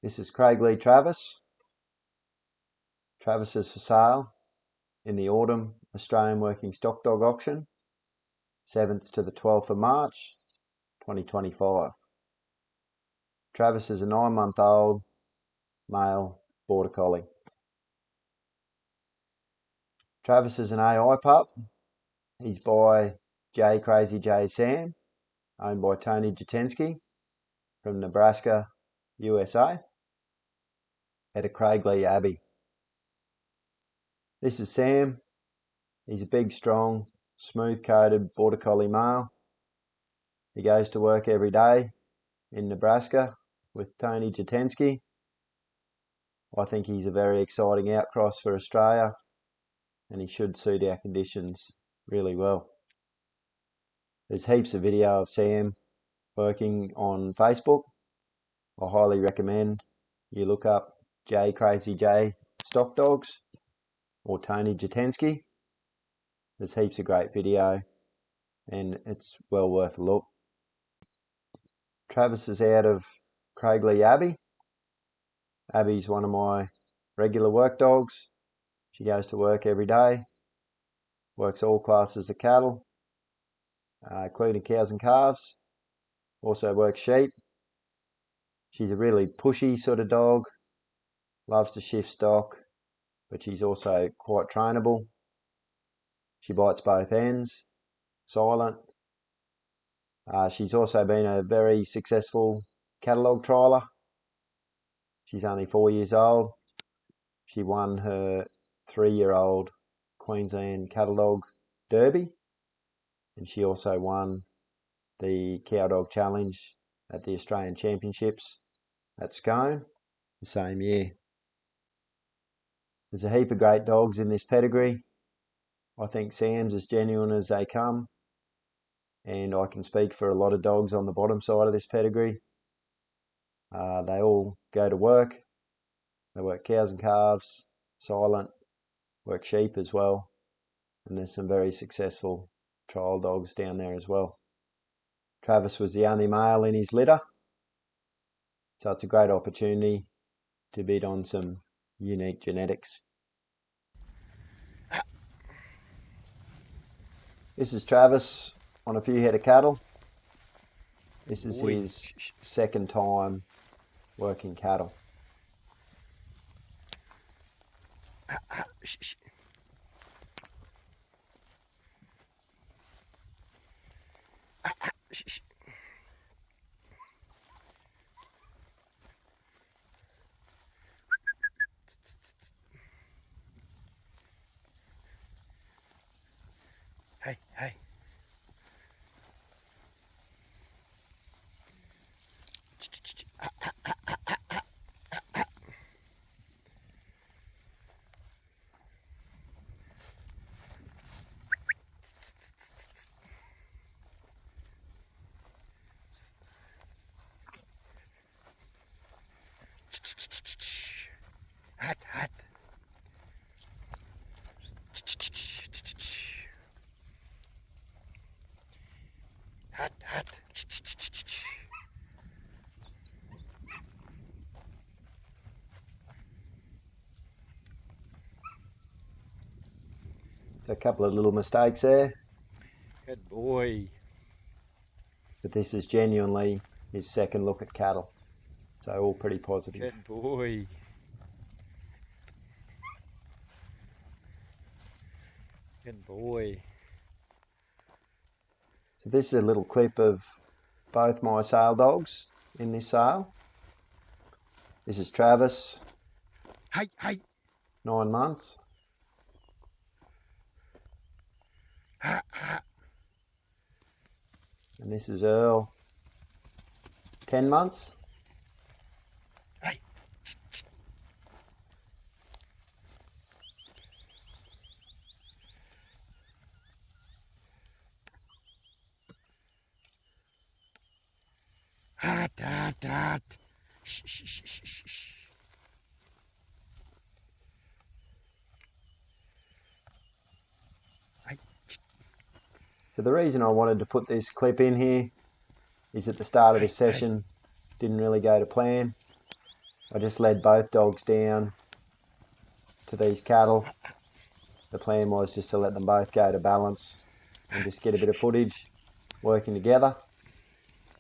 This is Craiglea Travis. Travis is for sale in the autumn Australian Working Stock Dog Auction, 7th to the 12th of March 2025. Travis is a 9-month-old male Border Collie. Travis is an AI pup. He's by Crazy J Sam, owned by Tony Jatensky from Nebraska, USA, at a Craiglea Abby. This is Sam. He's a big, strong, smooth-coated Border Collie male. He goes to work every day in Nebraska with Tony Jatensky. I think he's a very exciting outcross for Australia, and he should suit our conditions really well. There's heaps of video of Sam working on Facebook. I highly recommend you look up Crazy J Stock Dogs or Tony Jatensky. There's heaps of great video and it's well worth a look. Travis is out of Craiglea Abby. Abby's one of my regular work dogs. She goes to work every day, works all classes of cattle, including cows and calves, also works sheep. She's a really pushy sort of dog, loves to shift stock, but she's also quite trainable. She bites both ends, silent. She's also been a very successful catalogue trialer. She's only 4 years old. She won her 3-year-old Queensland Cattle Dog Derby, and she also won the Cow Dog Challenge at the Australian Championships at Scone the same year. There's a heap of great dogs in this pedigree. I think Sam's as genuine as they come, and I can speak for a lot of dogs on the bottom side of this pedigree. They all go to work. They work cows and calves, silent, work sheep as well, and there's some very successful trial dogs down there as well. Travis was the only male in his litter, so it's a great opportunity to bid on some unique genetics. This is Travis on a few head of cattle. This is his second time working cattle. Hey. Hot. So a couple of little mistakes there. Good boy. But this is genuinely his second look at cattle. So all pretty positive. Good boy. Good boy. So this is a little clip of both my sale dogs in this sale. This is Travis. Hey. 9 months. And this is Earl. 10 months. Hey. Hot. Shh. So the reason I wanted to put this clip in here is at the start of this session didn't really go to plan. I just led both dogs down to these cattle. The plan was just to let them both go to balance and just get a bit of footage working together.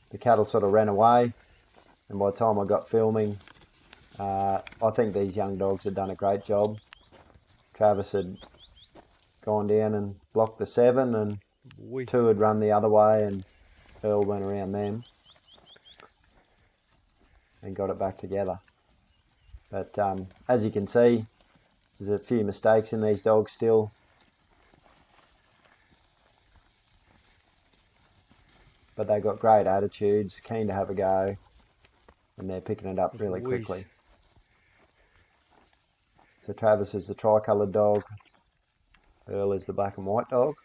The cattle sort of ran away, and by the time I got filming, I think these young dogs had done a great job. Travis had gone down and blocked the 7, and Boy. 2 had run the other way, and Earl went around them and got it back together. But as you can see, there's a few mistakes in these dogs still. But they've got great attitudes, keen to have a go, and they're picking it up really quickly. So Travis is the tricoloured dog, Earl is the black and white dog.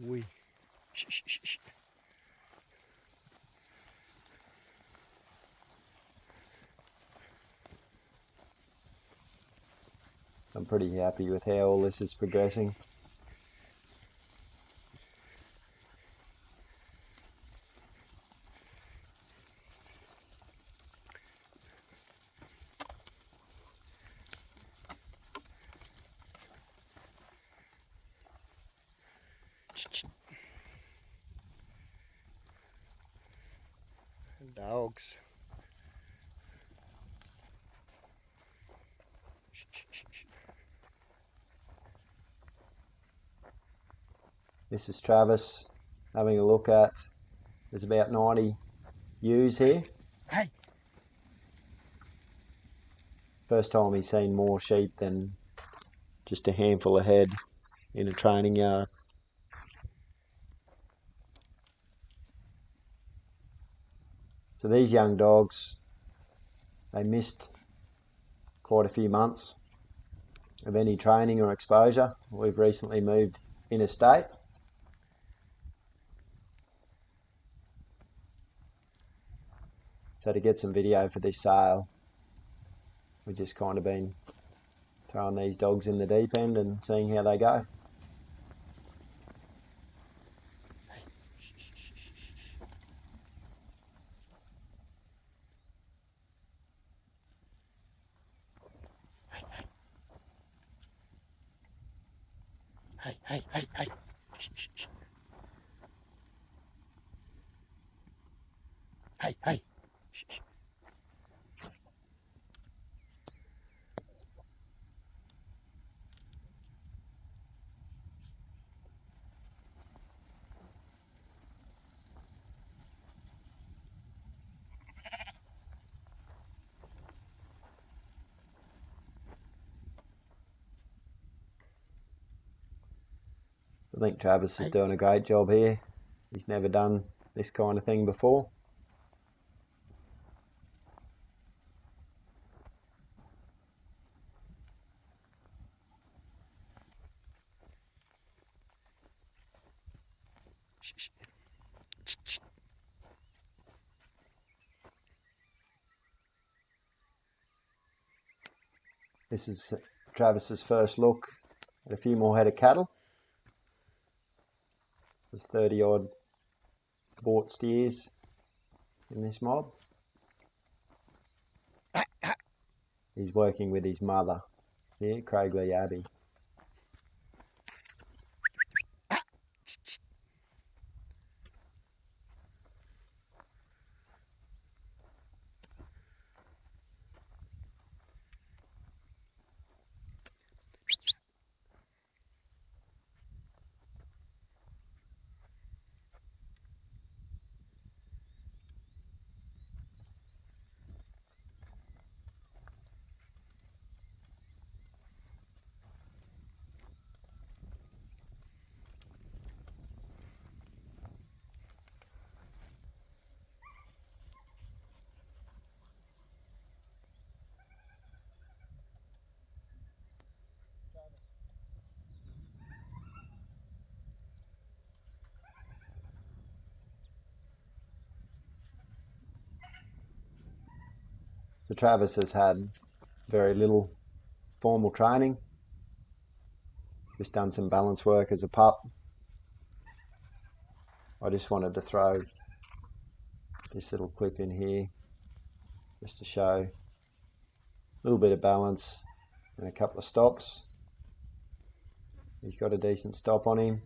Boy. Shh, shh, shh, shh. I'm pretty happy with how all this is progressing. Dogs. This is Travis having a look at, there's about 90 ewes here. Hey. First time he's seen more sheep than just a handful of head in a training yard. So these young dogs, they missed quite a few months of any training or exposure. We've recently moved interstate. So to get some video for this sale, we've just kind of been throwing these dogs in the deep end and seeing how they go. Hey, hey, hey, hey. Shh, shh, shh. Hey, hey. Shh, shh. I think Travis is doing a great job here. He's never done this kind of thing before. Shh, shh. Shh, shh. This is Travis's first look at a few more head of cattle. There's 30 odd bought steers in this mob. He's working with his mother here, Craiglea Abby. So Travis has had very little formal training. Just done some balance work as a pup. I just wanted to throw this little clip in here just to show a little bit of balance and a couple of stops. He's got a decent stop on him.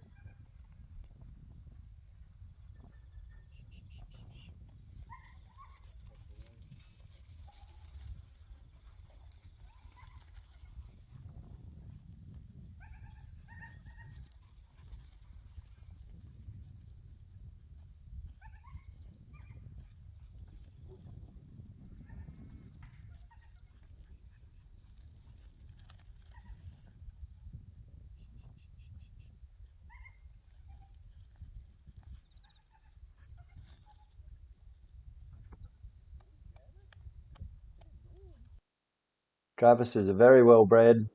Travis is a very well bred,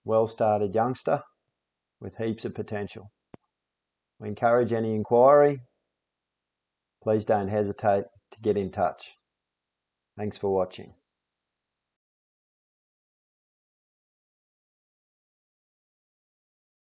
well started youngster with heaps of potential. We encourage any inquiry. Please don't hesitate to get in touch. Thanks for watching.